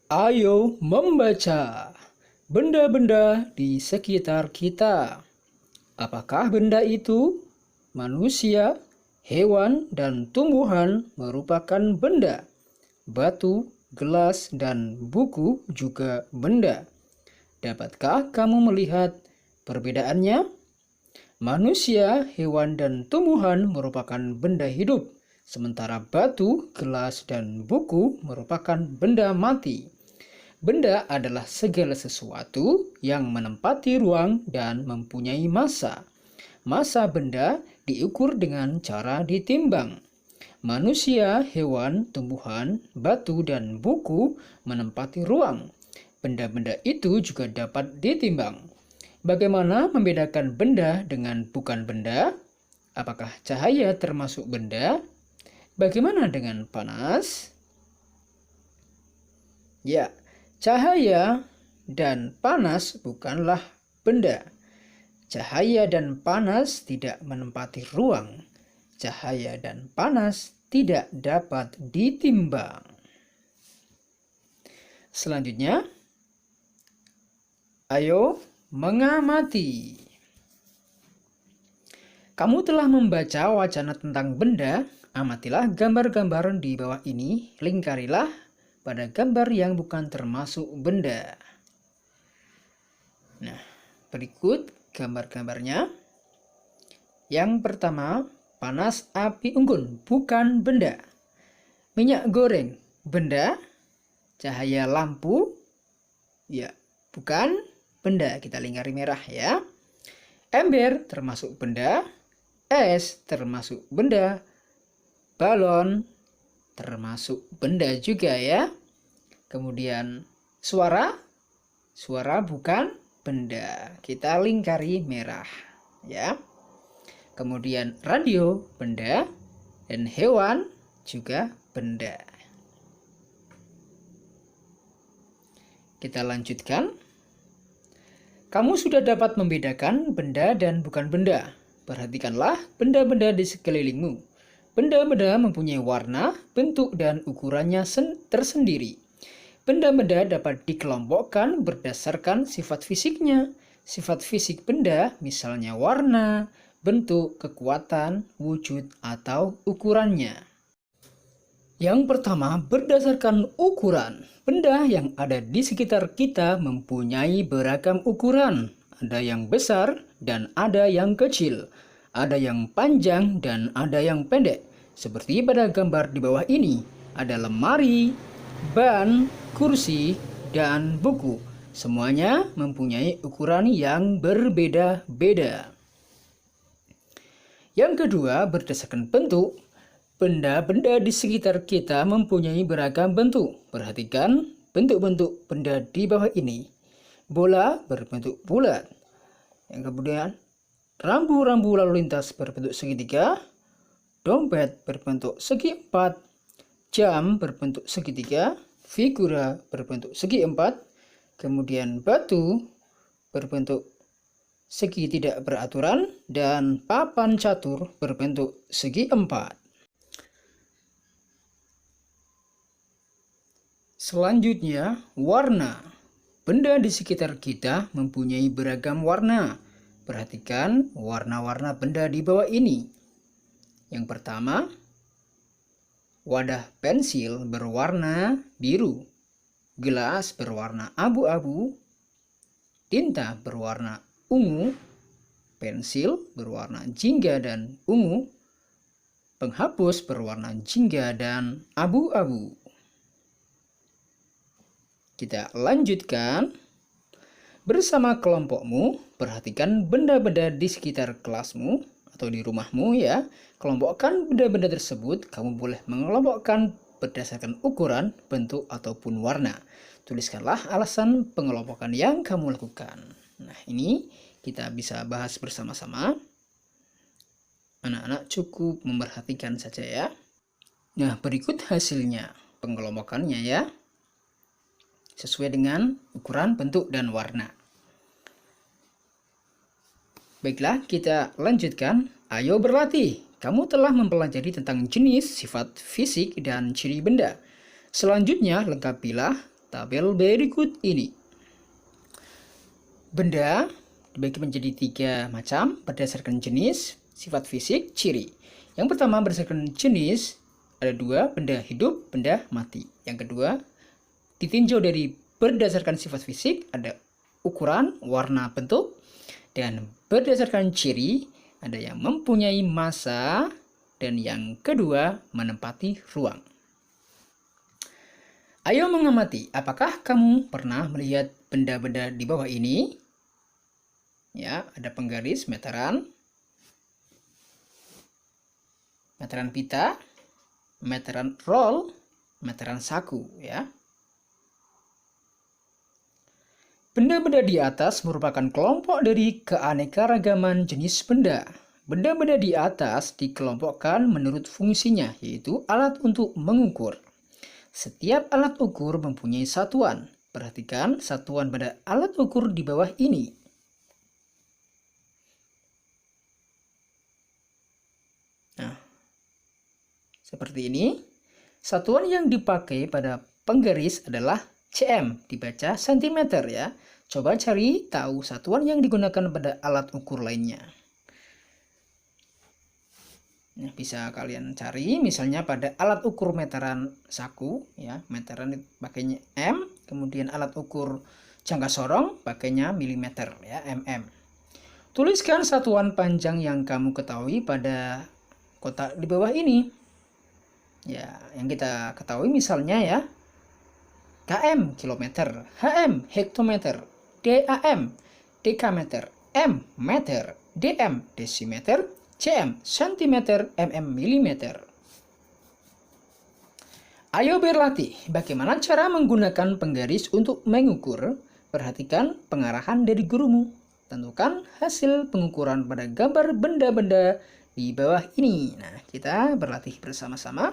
Ayo membaca benda-benda di sekitar kita. Apakah benda itu? Manusia, hewan, dan tumbuhan merupakan benda. Batu, gelas, dan buku juga benda. Dapatkah kamu melihat perbedaannya? Manusia, hewan, dan tumbuhan merupakan benda hidup. Sementara batu, gelas, dan buku merupakan benda mati. Benda adalah segala sesuatu yang menempati ruang dan mempunyai massa. Massa benda diukur dengan cara ditimbang. Manusia, hewan, tumbuhan, batu, dan buku menempati ruang. Benda-benda itu juga dapat ditimbang. Bagaimana membedakan benda dengan bukan benda? Apakah cahaya termasuk benda? Bagaimana dengan panas? Ya, cahaya dan panas bukanlah benda. Cahaya dan panas tidak menempati ruang. Cahaya dan panas tidak dapat ditimbang. Selanjutnya, ayo mengamati. Kamu telah membaca wacana tentang benda. Amatilah gambar-gambar di bawah ini, lingkarilah pada gambar yang bukan termasuk benda. Nah, berikut gambar-gambarnya. Yang pertama, panas api unggun, bukan benda. Minyak goreng, benda. Cahaya lampu, ya, bukan benda. Kita lingkari merah ya. Ember termasuk benda. Es termasuk benda. Balon termasuk benda juga ya. Kemudian suara bukan benda. Kita lingkari merah ya. Kemudian radio benda dan hewan juga benda. Kita lanjutkan. Kamu sudah dapat membedakan benda dan bukan benda. Perhatikanlah benda-benda di sekelilingmu. Benda-benda mempunyai warna, bentuk, dan ukurannya tersendiri. Benda-benda dapat dikelompokkan berdasarkan sifat fisiknya. Sifat fisik benda misalnya warna, bentuk, kekuatan, wujud, atau ukurannya. Yang pertama, berdasarkan ukuran. Benda yang ada di sekitar kita mempunyai beragam ukuran. Ada yang besar dan ada yang kecil. Ada yang panjang dan ada yang pendek. Seperti pada gambar di bawah ini, ada lemari, ban, kursi, dan buku. Semuanya mempunyai ukuran yang berbeda-beda. Yang kedua, berdasarkan bentuk. Benda-benda di sekitar kita mempunyai beragam bentuk. Perhatikan bentuk-bentuk benda di bawah ini. Bola berbentuk bulat. Yang kemudian, rambu-rambu lalu lintas berbentuk segitiga. Dompet berbentuk segi empat, jam berbentuk segitiga, figura berbentuk segi empat, kemudian batu berbentuk segi tidak beraturan, dan papan catur berbentuk segi empat. Selanjutnya, warna. Benda di sekitar kita mempunyai beragam warna. Perhatikan warna-warna benda di bawah ini. Yang pertama, wadah pensil berwarna biru, gelas berwarna abu-abu, tinta berwarna ungu, pensil berwarna jingga dan ungu, penghapus berwarna jingga dan abu-abu. Kita lanjutkan. Bersama kelompokmu, perhatikan benda-benda di sekitar kelasmu atau di rumahmu ya. Kelompokkan benda-benda tersebut. Kamu boleh mengelompokkan berdasarkan ukuran, bentuk, ataupun warna. Tuliskanlah alasan pengelompokan yang kamu lakukan. Nah, ini kita bisa bahas bersama-sama. Anak-anak cukup memperhatikan saja ya. Nah, berikut hasilnya pengelompokannya ya. Sesuai dengan ukuran, bentuk, dan warna. Baiklah, kita lanjutkan. Ayo berlatih. Kamu telah mempelajari tentang jenis, sifat fisik, dan ciri benda. Selanjutnya, lengkapilah tabel berikut ini. Benda dibagi menjadi 3 macam berdasarkan jenis, sifat fisik, ciri. Yang pertama berdasarkan jenis, ada 2, benda hidup, benda mati. Yang kedua, ditinjau dari berdasarkan sifat fisik, ada ukuran, warna, bentuk. Dan berdasarkan ciri, ada yang mempunyai massa, dan yang kedua menempati ruang. Ayo mengamati, apakah kamu pernah melihat benda-benda di bawah ini? Ya, ada penggaris, meteran pita, meteran roll, meteran saku, ya. Benda-benda di atas merupakan kelompok dari keanekaragaman jenis benda. Benda-benda di atas dikelompokkan menurut fungsinya, yaitu alat untuk mengukur. Setiap alat ukur mempunyai satuan. Perhatikan satuan pada alat ukur di bawah ini. Nah, seperti ini. Satuan yang dipakai pada penggaris adalah cm, dibaca cm ya. Coba cari tahu satuan yang digunakan pada alat ukur lainnya. Nah, bisa kalian cari misalnya pada alat ukur meteran saku ya, meteran pakainya m, kemudian alat ukur jangka sorong pakainya milimeter ya, mm. Tuliskan satuan panjang yang kamu ketahui pada kotak di bawah ini. Ya, yang kita ketahui misalnya ya, km kilometer, hm hektometer, dam dekameter, m meter, dm desimeter, cm centimeter, mm milimeter. Ayo berlatih bagaimana cara menggunakan penggaris untuk mengukur. Perhatikan pengarahan dari gurumu. Tentukan hasil pengukuran pada gambar benda-benda di bawah ini. Nah, kita berlatih bersama-sama.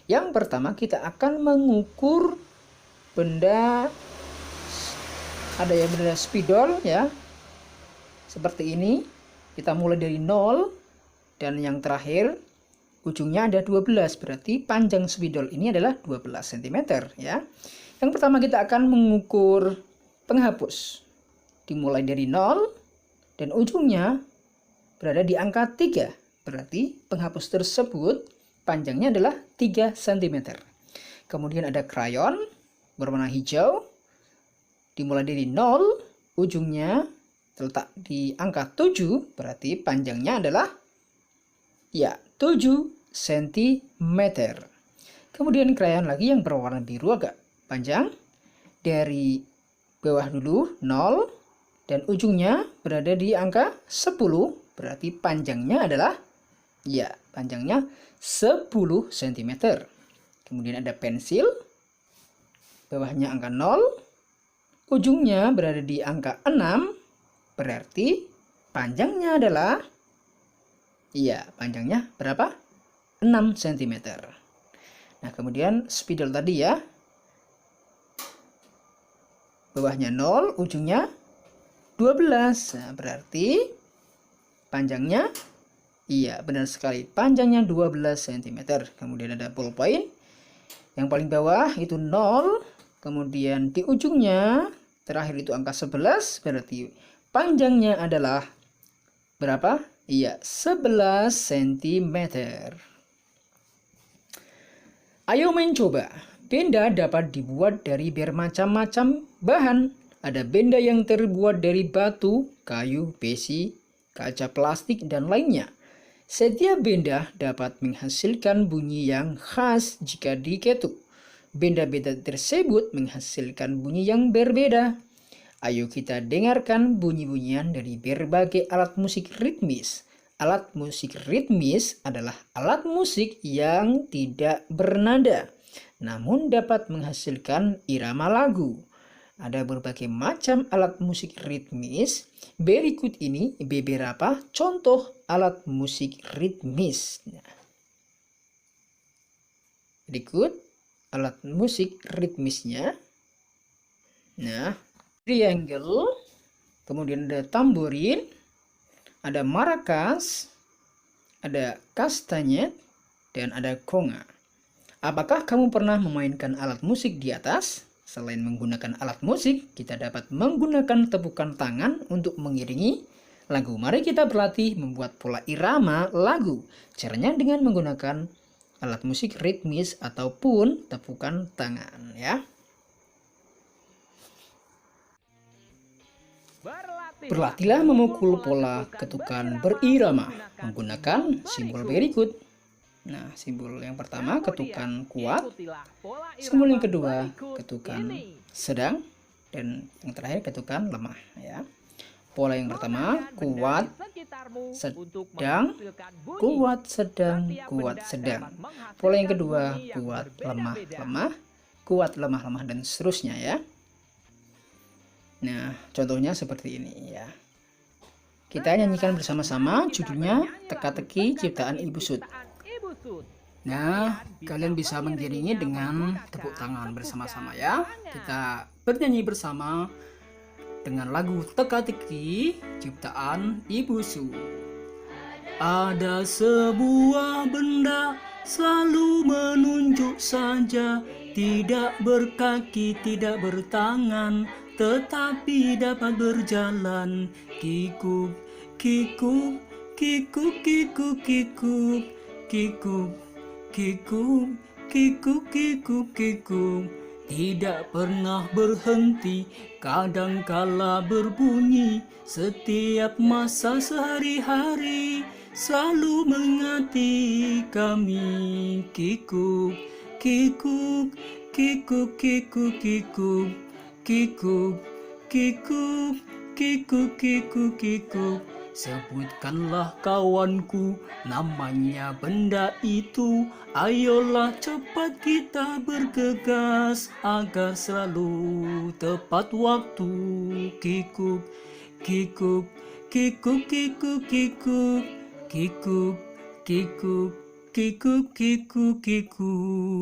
Yang pertama kita akan mengukur benda, ada yang benda spidol ya, seperti ini. Kita mulai dari 0 dan yang terakhir ujungnya ada 12, berarti panjang spidol ini adalah 12 cm ya. Yang pertama kita akan mengukur penghapus. Dimulai dari 0 dan ujungnya berada di angka 3, berarti penghapus tersebut panjangnya adalah 3 cm. Kemudian ada krayon berwarna hijau, dimulai dari 0, ujungnya terletak di angka 7, berarti panjangnya adalah ya 7 cm. Kemudian krayon lagi yang berwarna biru agak panjang, dari bawah dulu 0 dan ujungnya berada di angka 10, berarti panjangnya adalah ya panjangnya 10 cm. Kemudian ada pensil, bawahnya angka 0, ujungnya berada di angka 6, berarti panjangnya adalah iya, panjangnya berapa? 6 cm. Nah, kemudian spidol tadi ya, bawahnya 0, ujungnya 12. Nah, berarti panjangnya iya, benar sekali, panjangnya 12 cm. Kemudian ada ballpoint yang paling bawah itu 0, kemudian di ujungnya terakhir itu angka 11, berarti panjangnya adalah berapa? Iya, 11 cm. Ayo mencoba. Benda dapat dibuat dari bermacam-macam bahan. Ada benda yang terbuat dari batu, kayu, besi, kaca plastik, dan lainnya. Setiap benda dapat menghasilkan bunyi yang khas jika diketuk. Benda-benda tersebut menghasilkan bunyi yang berbeda. Ayo kita dengarkan bunyi-bunyian dari berbagai alat musik ritmis. Alat musik ritmis adalah alat musik yang tidak bernada, namun dapat menghasilkan irama lagu. Ada berbagai macam alat musik ritmis. Berikut ini beberapa contoh alat musik ritmis. Berikut alat musik ritmisnya. Nah, triangle, kemudian ada tamborin, ada maracas, ada kastanyet, dan ada konga. Apakah kamu pernah memainkan alat musik di atas? Selain menggunakan alat musik, kita dapat menggunakan tepukan tangan untuk mengiringi lagu. Mari kita berlatih membuat pola irama lagu. Caranya dengan menggunakan alat musik ritmis ataupun tepukan tangan ya. Berlatihlah memukul pola ketukan berirama menggunakan simbol berikut. Nah, simbol yang pertama ketukan kuat, simbol yang kedua ketukan sedang, dan yang terakhir ketukan lemah ya. Pola yang pertama kuat, sedang, kuat, sedang, kuat, sedang. Pola yang kedua kuat, lemah, lemah, kuat, lemah, lemah, dan seterusnya ya. Nah, contohnya seperti ini ya. Kita nyanyikan bersama-sama, judulnya Teka-teki Ciptaan Ibu Sud. Nah, kalian bisa mengiringi dengan tepuk tangan bersama-sama ya. Kita bernyanyi bersama dengan lagu Teka-teki Ciptaan Ibu Sud. Ada sebuah benda selalu menunjuk saja, tidak berkaki, tidak bertangan, tetapi dapat berjalan. Kikuk, kikuk, kikuk, kikuk, kikuk, kikuk, kikuk, kikuk, kikuk, kikuk. Tidak pernah berhenti, kadangkala berbunyi, setiap masa sehari-hari selalu mengingati kami. Kikuk, kikuk, kikuk, kikuk, kikuk, kikuk, kikuk, kikuk, kikuk, kikuk. Sebutkanlah kawanku namanya benda itu. Ayolah cepat kita bergegas agar selalu tepat waktu. Kikuk, kikuk, kikuk, kikuk, kikuk, kikuk, kikuk, kikuk, kikuk, kikuk.